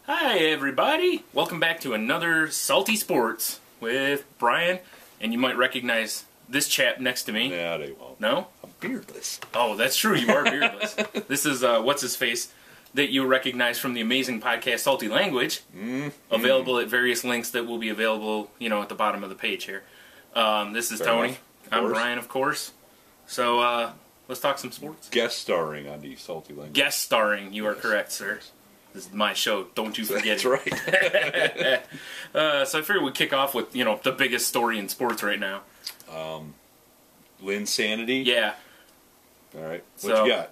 Hi everybody! Welcome back to another Salty Sports with Brian, and you might recognize this chap next to me. Nah, they won't. No? I'm beardless. Oh, that's true, you are beardless. This is, what's-his-face, that you recognize from the amazing podcast Salty Language, available at various links that will be available, you know, at the bottom of the page here. This is Fair Tony. enough. I'm Brian, of course. So, let's talk some sports. Guest starring on the Salty Language. Guest starring, you are correct, sir. This is my show, don't you forget That's it. right. So I figured we'd kick off with, you know, the biggest story in sports right now. Linsanity? Yeah. All right. What So, you got?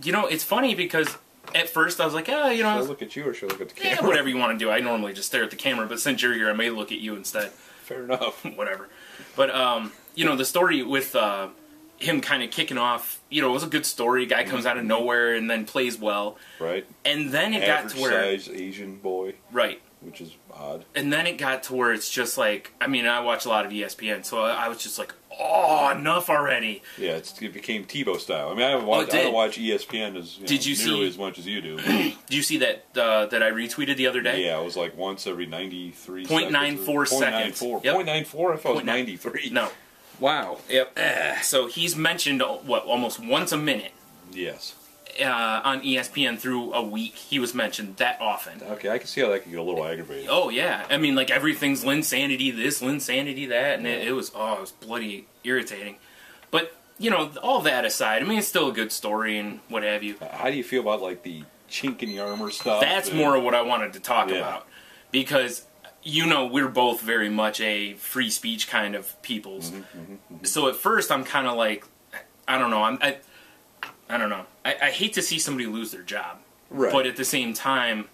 You know, it's funny because at first I was like, oh, you know, Should I look at you or should I look at the camera? yeah, whatever you want to do. I normally just stare at the camera, but since you're here, I may look at you instead. Fair enough. Whatever. But, you know, the story with him kind of kicking off, you know, it was a good story. Guy comes out of nowhere and then plays well. Right. And then it got to where... Average-sized Asian boy. Right. Which is odd. And then it got to where it's just like, I mean, I watch a lot of ESPN, so I was just like, oh, enough already. Yeah, it became Tebow style. I mean, I don't watch ESPN nearly as much as you do. Did you see that that I retweeted the other day? Yeah, it was like once every 93 0.94 seconds. seconds. 0.94. Yep. 0.94? I thought it was 93. No. Wow. Yep. So he's mentioned, what, almost once a minute Yes. on ESPN through a week. He was mentioned that often. Okay, I can see how that could get a little aggravating. Oh, yeah. I mean, like, everything's Linsanity this, Linsanity that, and it was bloody irritating. But, you know, all that aside, I mean, it's still a good story and what have you. How do you feel about, like, the chink in the armor stuff? That's more of what I wanted to talk about. Because, you know, we're both very much a free speech kind of peoples. So at first, I'm kind of like, I don't know, I don't know. I hate to see somebody lose their job. Right. But at the same time,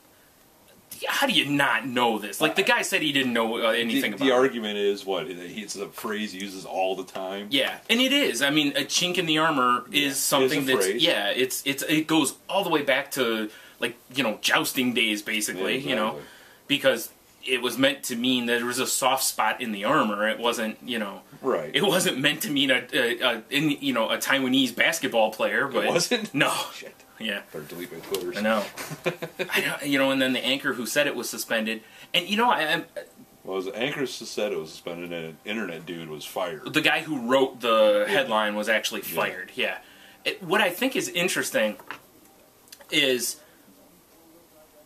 how do you not know this? Like, the guy said he didn't know anything about it. The argument is, what, it's a phrase he uses all the time? Yeah, and it is. I mean, a chink in the armor is something that's... phrase. Yeah, it goes all the way back to, like, you know, jousting days, basically, Yeah, you know? Because it was meant to mean that there was a soft spot in the armor. It wasn't, you know... Right. It wasn't meant to mean a Taiwanese basketball player, but... It wasn't? No. Shit. Yeah. Better delete my Twitters. I know. You know, and then the anchor who said it was suspended. And, you know, Well, the anchor said it was suspended, and an internet dude was fired. the guy who wrote the headline was actually fired. Yeah. What I think is interesting is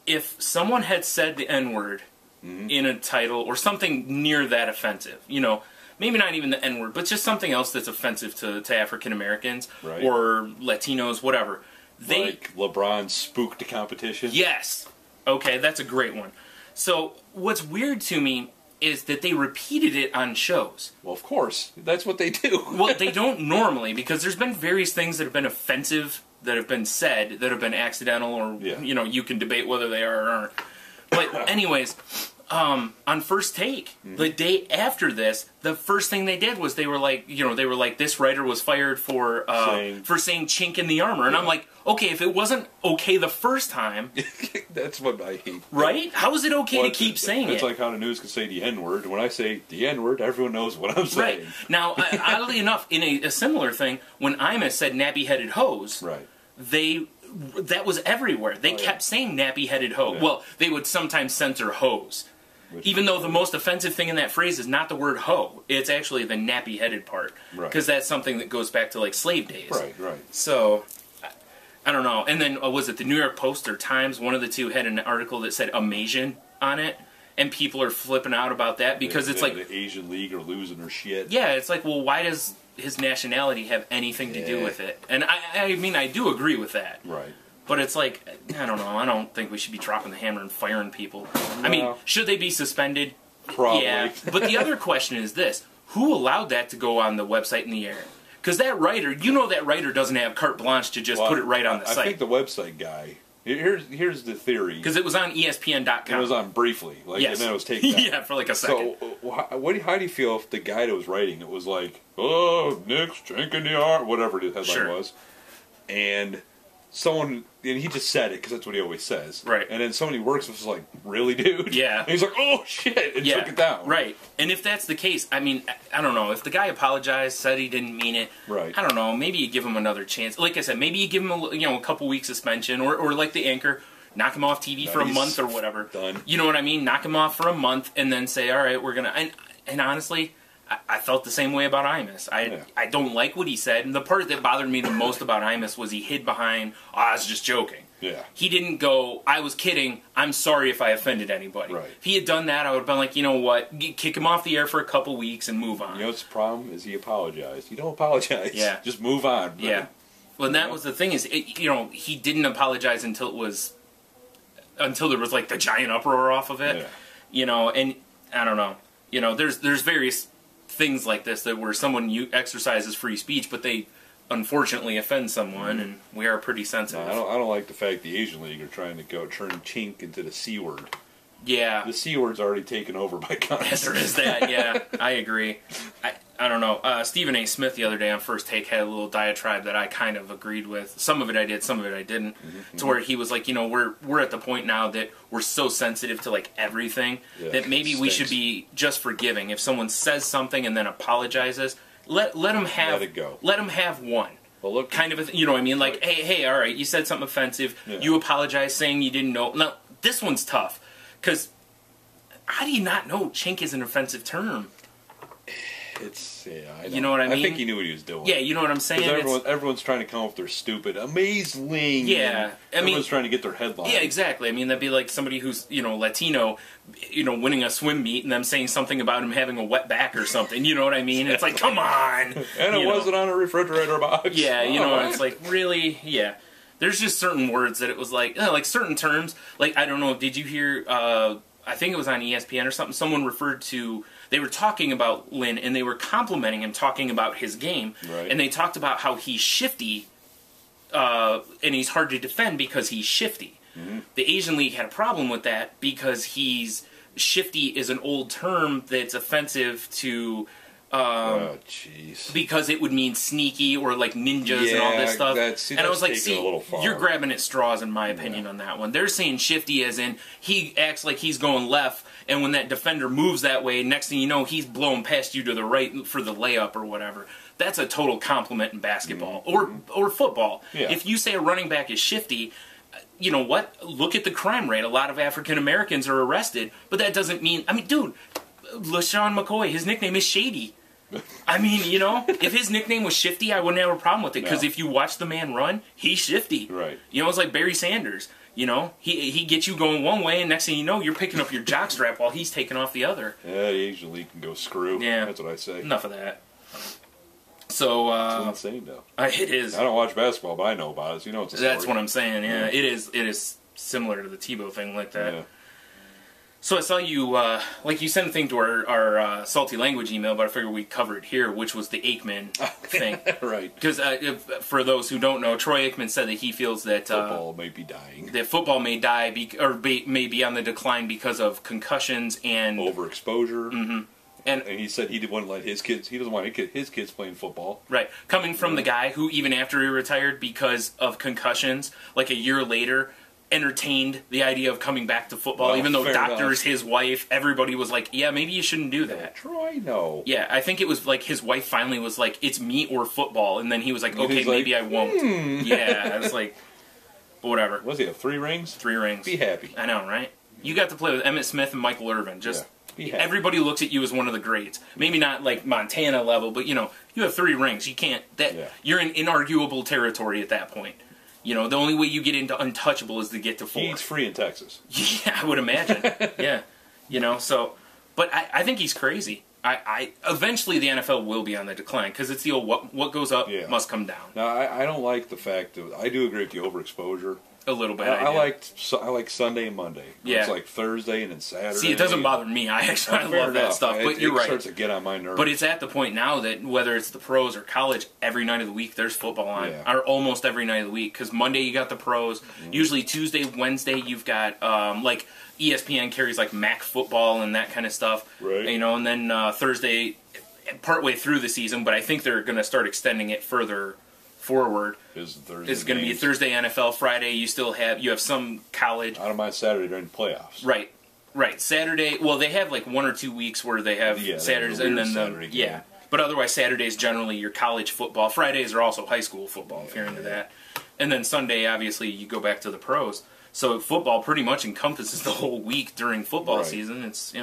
if someone had said the N-word in a title or something near that offensive, you know, maybe not even the N-word, but just something else that's offensive to African Americans or Latinos, whatever. Like LeBron spooked the competition? Yes. Okay, that's a great one. So what's weird to me is that they repeated it on shows. Well, of course. That's what they do. Well, they don't normally, because there's been various things that have been offensive, that have been said, that have been accidental, or, you know, you can debate whether they are or aren't. But anyways, on First Take, the day after this, the first thing they did was they were like, this writer was fired for saying chink in the armor. And I'm like, okay, if it wasn't okay the first time... That's what I hate. Right? How is it okay to keep saying it? It's like how the news can say the N-word. When I say the N-word, everyone knows what I'm saying. Right. Now, oddly enough, in a similar thing, when Imus said nappy-headed hose, that was everywhere. They kept saying nappy-headed hose. Yeah. Well, they would sometimes censor hose. Even though the most offensive thing in that phrase is not the word hoe. It's actually the nappy-headed part. Because that's something that goes back to, like, slave days. Right. So, I don't know. And then, was it the New York Post or Times? One of the two had an article that said Amasian on it. And people are flipping out about that because it's like... The Asian League are losing their shit. Yeah, it's like, well, why does his nationality have anything to do with it? And I mean, I do agree with that. Right. But it's like, I don't know, I don't think we should be dropping the hammer and firing people. No. I mean, should they be suspended? Probably. Yeah. But the other question is this. Who allowed that to go on the website in the air? Because that writer, you know that writer doesn't have carte blanche to just put it right on the site. I think the website guy, here's the theory. Because it was on ESPN.com. It was on briefly, and then it was taken down. Yeah, for like a second. So, how do you feel if the guy that was writing it was like, oh, Nick's drinking the art, whatever the headline was, and someone, and he just said it because that's what he always says. Right. And then somebody works was like, really, dude? Yeah. And he's like, oh, shit, and took it down. Right. And if that's the case, I mean, I don't know. If the guy apologized, said he didn't mean it, I don't know. Maybe you give him another chance. Like I said, maybe you give him a couple weeks suspension, or like the anchor, Knock him off TV for a month or whatever. Done. You know what I mean? Knock him off for a month and then say, all right, we're going to... And honestly, I felt the same way about Imus. I don't like what he said. And the part that bothered me the most about Imus was he hid behind, I was just joking. Yeah. He didn't go, I was kidding, I'm sorry if I offended anybody. Right. If he had done that, I would have been like, you know what, kick him off the air for a couple weeks and move on. You know what's the problem? Is he apologized. You don't apologize. Yeah. Just move on. Right? Yeah. Well, and that was the thing is, he didn't apologize until there was like the giant uproar off of it. Yeah. And I don't know. There's various things like this where someone exercises free speech, but they unfortunately offend someone, and we are pretty sensitive. No, I don't like the fact the Asian League are trying to turn chink into the C word. Yeah. The C word's already taken over by content. There is that, yeah. I agree. I don't know. Stephen A. Smith the other day on First Take had a little diatribe that I kind of agreed with. Some of it I did, some of it I didn't. To where he was like, we're at the point now that we're so sensitive to like everything that maybe we should be just forgiving. If someone says something and then apologizes, let them have... Let it go. Let them have one. Well, look, kind of, you know what I mean? Like, hey, all right, you said something offensive. Yeah. You apologize saying you didn't know. Now, this one's tough. Because how do you not know chink is an offensive term? I you know what I mean? I think he knew what he was doing. Yeah, you know what I'm saying? Everyone's trying to come up with their stupid, amazing. Yeah, everyone's trying to get their headline. Yeah, exactly. I mean, that'd be like somebody who's Latino, winning a swim meet and them saying something about him having a wet back or something. You know what I mean? It's like, come on. And it wasn't on a refrigerator box. Yeah, it's like really, yeah. There's just certain words that it was like certain terms. Like, I don't know, did you hear, I think it was on ESPN or something, someone referred to, they were talking about Lynn, and they were complimenting him, talking about his game. Right. And they talked about how he's shifty, and he's hard to defend because he's shifty. Mm-hmm. The Asian League had a problem with that because shifty is an old term that's offensive to... because it would mean sneaky or like ninjas and all this stuff. And I was like, see, you're grabbing at straws in my opinion on that one. They're saying shifty as in he acts like he's going left, and when that defender moves that way, next thing you know, he's blowing past you to the right for the layup or whatever. That's a total compliment in basketball or football. Yeah. If you say a running back is shifty, you know what? Look at the crime rate. A lot of African Americans are arrested, but that doesn't mean... I mean, dude, LaShawn McCoy, his nickname is Shady. I mean, if his nickname was Shifty, I wouldn't have a problem with it, because if you watch the man run, he's shifty. Right. It's like Barry Sanders. He gets you going one way, and next thing you know, you're picking up your jockstrap while he's taking off the other. Yeah, the Asian League can go screw. Yeah. That's what I say. Enough of that. So, it's insane, though. It is. I don't watch basketball, but I know about it, so it's a story. That's what I'm saying, yeah. It is similar to the Tebow thing like that. Yeah. So I saw you, you sent a thing to our Salty Language email, but I figured we'd cover it here, which was the Aikman thing. Right. Because for those who don't know, Troy Aikman said that he feels that... football may be dying. That football may die, may be on the decline because of concussions and... Overexposure. Mm-hmm. And he said he wouldn't let his kids... He doesn't want his kids playing football. Right. Coming from the guy who, even after he retired because of concussions, like a year later... entertained the idea of coming back to football, even though doctors, his wife, everybody was like, yeah, maybe you shouldn't do that. Troy, no. Yeah, I think it was like his wife finally was like, it's me or football, and then he was like, okay, maybe I won't. Yeah, I was like, but whatever. Was he have 3 rings? 3 rings. Be happy. I know, right? You got to play with Emmitt Smith and Michael Irvin. Just everybody looks at you as one of the greats. Maybe not like Montana level, but you have 3 rings. You can't. You're in inarguable territory at that point. The only way you get into untouchable is to get to 4. He's free in Texas. Yeah, I would imagine. Yeah. So, but I think he's crazy. I eventually the NFL will be on the decline, because it's the old what goes up must come down. No, I don't like the fact that... I do agree with the overexposure. A little bit. I like Sunday and Monday. Yeah. It's like Thursday and then Saturday. See, it doesn't bother me. I love that stuff. But you're right. It starts to get on my nerves. But it's at the point now that whether it's the pros or college, every night of the week there's football on. Yeah. Or almost every night of the week. Because Monday you got the pros. Mm-hmm. Usually Tuesday, Wednesday you've got like ESPN carries like MAC football and that kind of stuff. Right. And then Thursday, partway through the season, but I think they're going to start extending it further forward. It's going to be Thursday NFL. Friday you have some college. I don't mind Saturday during the playoffs. Right. Saturday. Well, they have like 1 or 2 weeks where they have Saturdays and then Saturday But otherwise Saturdays generally your college football. Fridays are also high school football if you're into that. And then Sunday obviously you go back to the pros. So football pretty much encompasses the whole week during football season. It's,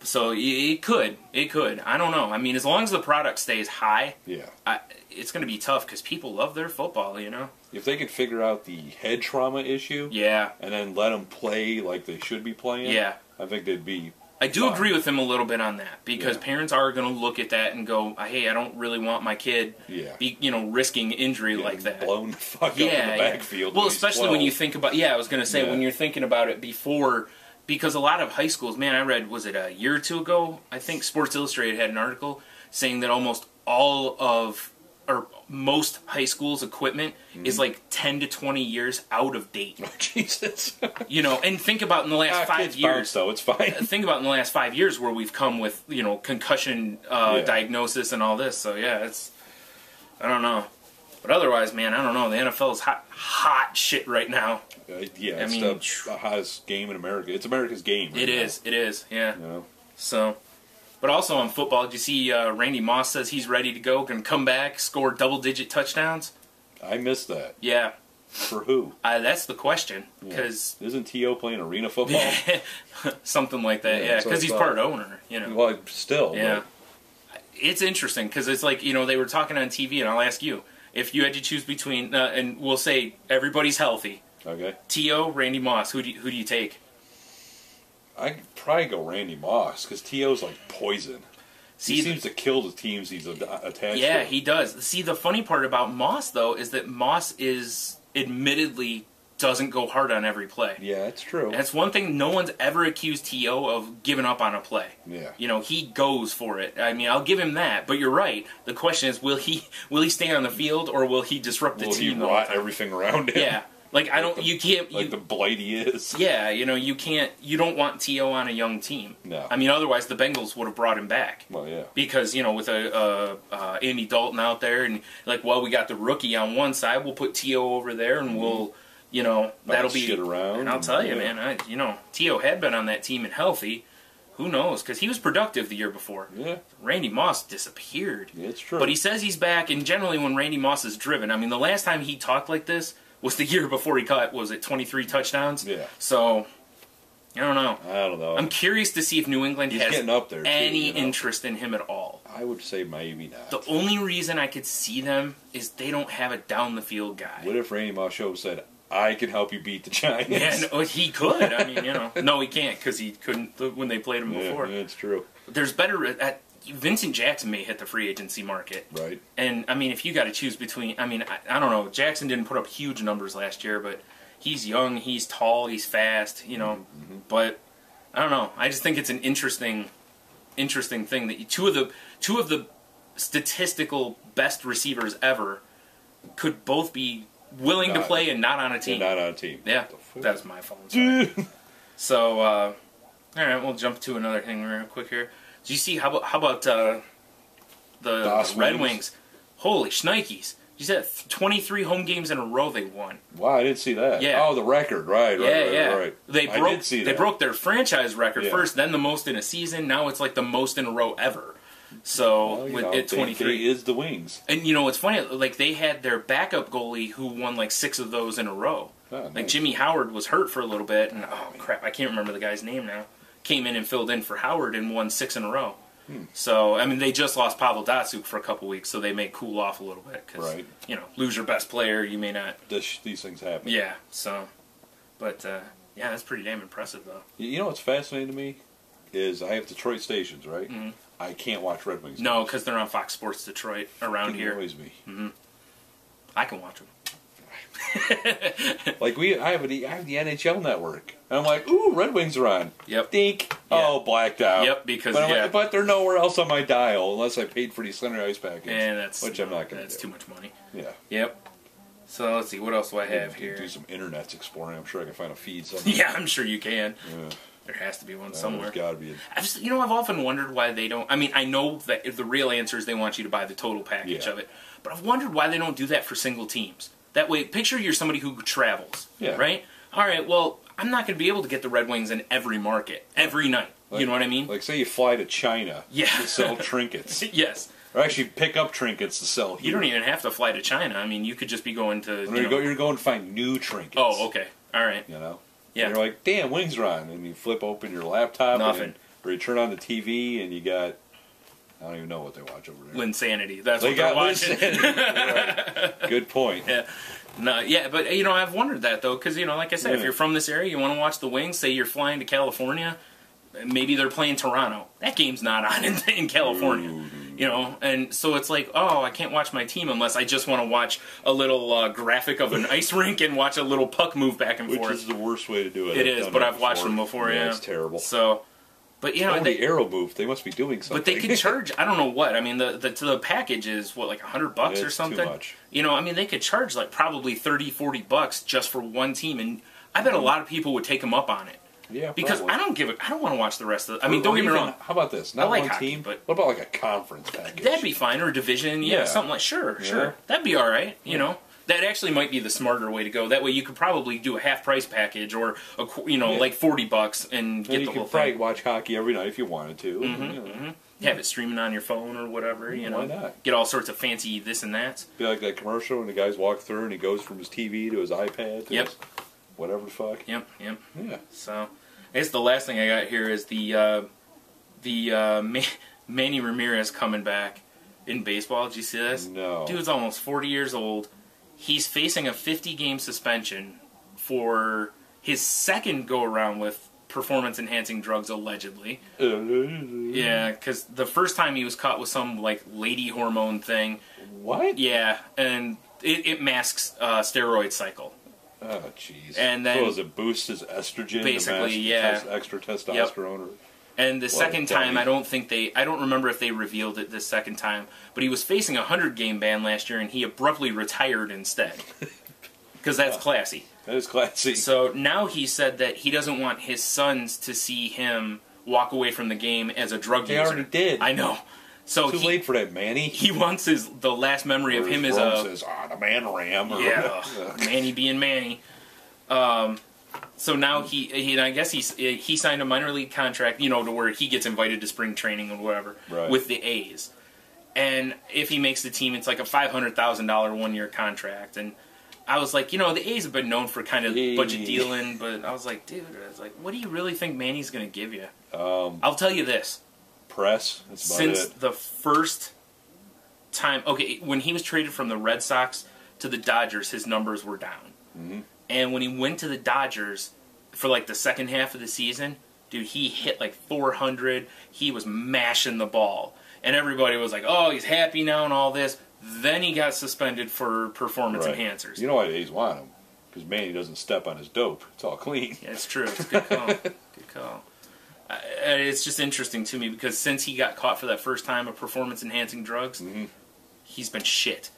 so it could. I don't know. I mean, as long as the product stays high, it's going to be tough because people love their football, If they could figure out the head trauma issue, and then let them play like they should be playing, I think they'd be. I do agree with him a little bit on that because parents are going to look at that and go, "Hey, I don't really want my kid, risking injury like that, blown the fuck up in the backfield." Well, especially when you think about, I was going to say when you're thinking about it before, because a lot of high schools, man, I read, was it a year or two ago? I think Sports Illustrated had an article saying that almost most high schools' equipment is like 10 to 20 years out of date. Oh, Jesus. And think about in the last 5 years. Bounce, though. It's fine. Think about in the last 5 years where we've come with, concussion diagnosis and all this. So, it's, I don't know. But otherwise, man, I don't know. The NFL is hot shit right now. It's the hottest game in America. It's America's game. It is, yeah. So... But also on football, did you see Randy Moss says he's ready to go, can come back, score double-digit touchdowns? I missed that. Yeah. For who? That's the question. Cause isn't T.O. playing arena football? Something like that, because he's part owner, Well, still. Yeah. But... It's interesting, because it's like, they were talking on TV, and I'll ask you, if you had to choose between, and we'll say everybody's healthy. Okay. T.O., Randy Moss, who do you take? I'd probably go Randy Moss, because T.O.'s like poison. He seems to kill the teams he's attached to. Yeah, he does. See, the funny part about Moss, though, is that Moss admittedly doesn't go hard on every play. Yeah, that's true. That's one thing no one's ever accused T.O. of giving up on a play. Yeah. He goes for it. I mean, I'll give him that, but you're right. The question is, will he stay on the field, or will he disrupt the team? Will he rot everything around him? Yeah. Like, you can't... Like the blight he is. Yeah, you don't want T.O. on a young team. No. I mean, otherwise the Bengals would have brought him back. Well, yeah. Because, with Andy Dalton out there, and we got the rookie on one side, we'll put T.O. over there, and we'll, that'll be... shit around. And I'll tell you, man, T.O. had been on that team and healthy. Who knows? Because he was productive the year before. Yeah. Randy Moss disappeared. Yeah, it's true. But he says he's back, and generally when Randy Moss is driven, I mean, the last time he talked like this was the year before he caught, 23 touchdowns? Yeah. So, I don't know. I'm curious to see if New England has getting up there any interest in him at all. I would say maybe not. The only reason I could see them is they don't have a down-the-field guy. What if Randy Moss said, I can help you beat the Giants? Yeah, no, he could. I mean, no, he can't because he couldn't when they played him before. Yeah, it's true. There's better... Vincent Jackson may hit the free agency market. Right. And, I mean, if you got to choose between... I mean, I don't know. Jackson didn't put up huge numbers last year, but he's young, he's tall, he's fast, Mm-hmm. But, I don't know. I just think it's an interesting thing that two of the statistical best receivers ever could both be willing to play and not on a team. Not on a team. Yeah, that's my phone. Sorry. So, all right, we'll jump to another thing real quick here. Do you see, how about the Red Wings? Holy shnikes. You said 23 home games in a row they won. Wow, I didn't see that. Yeah. Oh, the record. Right. They They broke their franchise record first, then the most in a season. Now it's like the most in a row ever. So, at 23. They is the Wings. And, it's funny, like, they had their backup goalie who won, like, 6 of those in a row. Oh, nice. Like, Jimmy Howard was hurt for a little bit, and, oh, crap, I can't remember the guy's name now. Came in and filled in for Howard and won 6 in a row. So, I mean, they just lost Pavel Datsyuk for a couple weeks, so they may cool off a little bit. Cause, lose your best player, you may not. These things happen. Yeah, so. But, that's pretty damn impressive, though. You know what's fascinating to me is I have Detroit stations, right? Mm-hmm. I can't watch Red Wings. No, because they're on Fox Sports Detroit around here. It annoys me. Mm-hmm. I can watch them. Like I have the NHL network, and I'm like, ooh, Red Wings are on. Yep. Dink. Yeah. Oh, blacked out. Yep, because but they're nowhere else on my dial unless I paid for the Thunder Ice package. And which I'm not going to do. That's too much money. Yeah. Yep. So let's see, what else do I have here? Do some internet exploring. I'm sure I can find a feed somewhere. Yeah, I'm sure you can. Yeah. There has to be one somewhere. There's got to be. I've often wondered why they don't. I mean, I know that if the real answer is they want you to buy the total package of it, but I've wondered why they don't do that for single teams. That way, picture you're somebody who travels, right? All right, well, I'm not going to be able to get the Red Wings in every market, every night. You know what I mean? Like, say you fly to China to sell trinkets. Yes. Or actually pick up trinkets to sell here. You don't even have to fly to China. I mean, you could just be going to... You're going to find new trinkets. Oh, okay. All right. You know? Yeah. And you're like, damn, Wings are on. And you flip open your laptop. Nothing. Or you turn on the TV and you got, I don't even know what they watch over there. Linsanity. That's what they're watching. Right. Good point. Yeah. No, yeah, but, you know, I've wondered that, though, because, you know, like I said, if you're from this area, you want to watch the Wings, say you're flying to California, maybe they're playing Toronto. That game's not on in California. You know, and so it's like, oh, I can't watch my team unless I just want to watch a little graphic of an ice rink and watch a little puck move back and forth. Which is the worst way to do it. It is, but I've watched them before, yeah. It's terrible. So, but, you know. The arrow move, they must be doing something. But they can charge, I don't know what. I mean, the package is, what, like $100 or something? Too much. You know, I mean, they could charge like probably $30-$40 just for one team, and I bet a lot of people would take them up on it. Yeah, because probably. I don't want to watch the rest of it. I mean, don't get me wrong. How about this? Not like one hockey, team, but what about like a conference package? That'd be fine, or a division, something like, sure. That'd be all right, you know. That actually might be the smarter way to go. That way you could probably do a half-price package or, like $40 and get the whole thing. You could probably watch hockey every night if you wanted to. Have it streaming on your phone or whatever, you know. Why not? Get all sorts of fancy this and that. Be like that commercial when the guys walk through and he goes from his TV to his iPad to his whatever the fuck. Yep. Yeah. So, I guess the last thing I got here is the Manny Ramirez coming back in baseball. Did you see this? No. Dude's almost 40 years old. He's facing a 50-game suspension for his second go-around with performance-enhancing drugs, allegedly. Yeah, because the first time he was caught with some, like, lady hormone thing. What? Yeah, and it masks steroid cycle. Oh, jeez. And then, so does it boost his estrogen? Basically, extra testosterone? Yep. And the second time, I don't remember if they revealed it this second time, but he was facing a 100-game ban last year, and he abruptly retired instead. Because that's classy. That is classy. So now he said that he doesn't want his sons to see him walk away from the game as a drug user. They already did. I know. So too late for that, Manny. He wants the last memory of him as says, the man ram. Manny being Manny. So now I guess he signed a minor league contract, to where he gets invited to spring training or whatever with the A's. And if he makes the team, it's like a $500,000 1-year contract. And I was like, the A's have been known for kind of budget dealing, but I was like, dude, what do you really think Manny's going to give you? I'll tell you this. Press. That's about Since the first time, when he was traded from the Red Sox to the Dodgers, his numbers were down. Mm-hmm. And when he went to the Dodgers for like the second half of the season, dude, he hit like 400. He was mashing the ball. And everybody was like, oh, he's happy now and all this. Then he got suspended for performance enhancers. You know why the A's want him? Because Manny doesn't step on his dope. It's all clean. Yeah, it's true. It's a good call. Good call. It's just interesting to me because since he got caught for that first time of performance-enhancing drugs, he's been shit.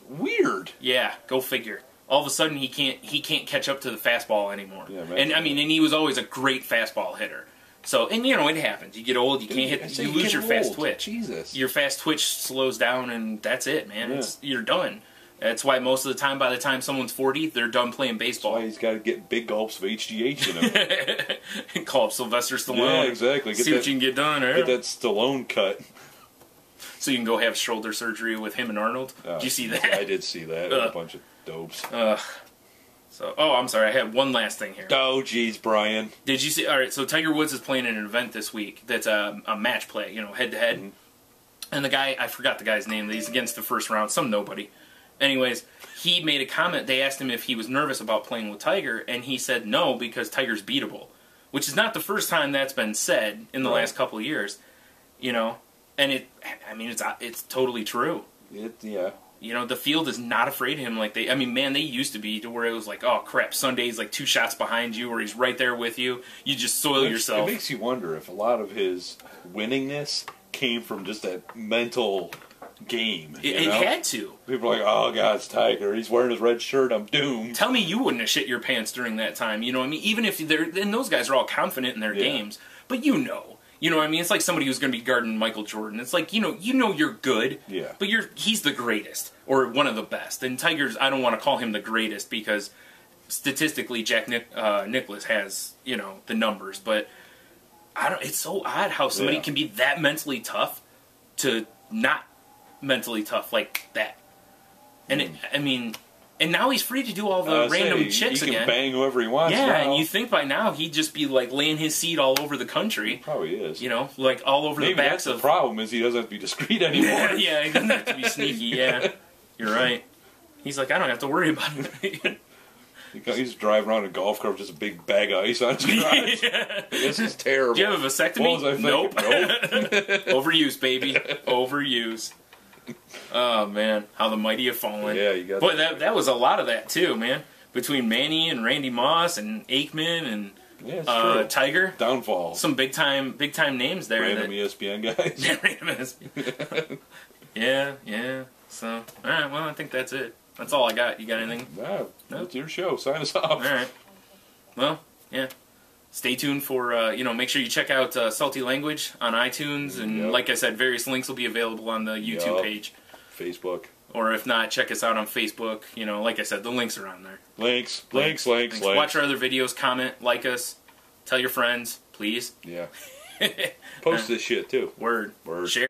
Weird. Yeah, go figure. All of a sudden, he can't catch up to the fastball anymore. Yeah, and he was always a great fastball hitter. So, and it happens. You get old, you can't hit. You lose your fast twitch. Jesus. Your fast twitch slows down, and that's it, man. Yeah. You're done. That's why most of the time, by the time someone's 40, they're done playing baseball. That's why he's got to get big gulps of HGH in him. Call up Sylvester Stallone. Yeah, exactly. See what you can get done. Get that Stallone cut. So you can go have shoulder surgery with him and Arnold. Did you see that? I did see that. With a bunch of dopes. I'm sorry. I had one last thing here. Oh, geez, Brian. Did you see? All right, so Tiger Woods is playing an event this week that's a match play, head-to-head. Mm-hmm. And the guy, I forgot the guy's name. He's against the first round. Some nobody. Anyways, he made a comment. They asked him if he was nervous about playing with Tiger, and he said no because Tiger's beatable, which is not the first time that's been said in the last couple of years, And it's totally true. Yeah. The field is not afraid of him like they used to be to where it was like, oh crap, Sunday's like 2 shots behind you or he's right there with you. You just soil yourself. It makes you wonder if a lot of his winningness came from just that mental game. It had to. People are like, oh God, it's Tiger. He's wearing his red shirt. I'm doomed. Tell me you wouldn't have shit your pants during that time. You know what I mean? Even if those guys are all confident in their games, but You know what I mean? It's like somebody who's going to be guarding Michael Jordan. It's like, you're good, but he's the greatest, or one of the best. And Tiger's, I don't want to call him the greatest because statistically Jack Nicklaus has, the numbers. But it's so odd how somebody can be that mentally tough to not mentally tough like that. And And now he's free to do all the random chicks again. He can again. bang whoever he wants. Yeah, now. And you think by now he'd just be like laying his seed all over the country. He probably is. You know, like all over Maybe the backs that's of. The problem is he doesn't have to be discreet anymore. Yeah, he doesn't have to be sneaky. Yeah, you're right. He's like, I don't have to worry about it. He's driving around in a golf cart with just a big bag of ice on his garage. Yeah. This is terrible. Do you have a vasectomy? Nope. Overuse, baby. Overuse. Oh man, how the mighty have fallen. Yeah, you got. Boy, that was a lot of that too, man. Between Manny and Randy Moss and Aikman and Tiger. Downfall. Some big time names there. Random ESPN guys. Yeah, random ESPN. Yeah. So, all right. Well, I think that's it. That's all I got. You got anything? No. It's your show. Sign us off. All right. Well, yeah. Stay tuned for, make sure you check out Salty Language on iTunes. And like I said, various links will be available on the YouTube page. Facebook. Or if not, check us out on Facebook. You know, like I said, the links are on there. Links. Watch our other videos, comment, like us, tell your friends, please. Yeah. Post this shit, too. Word. Word. Share.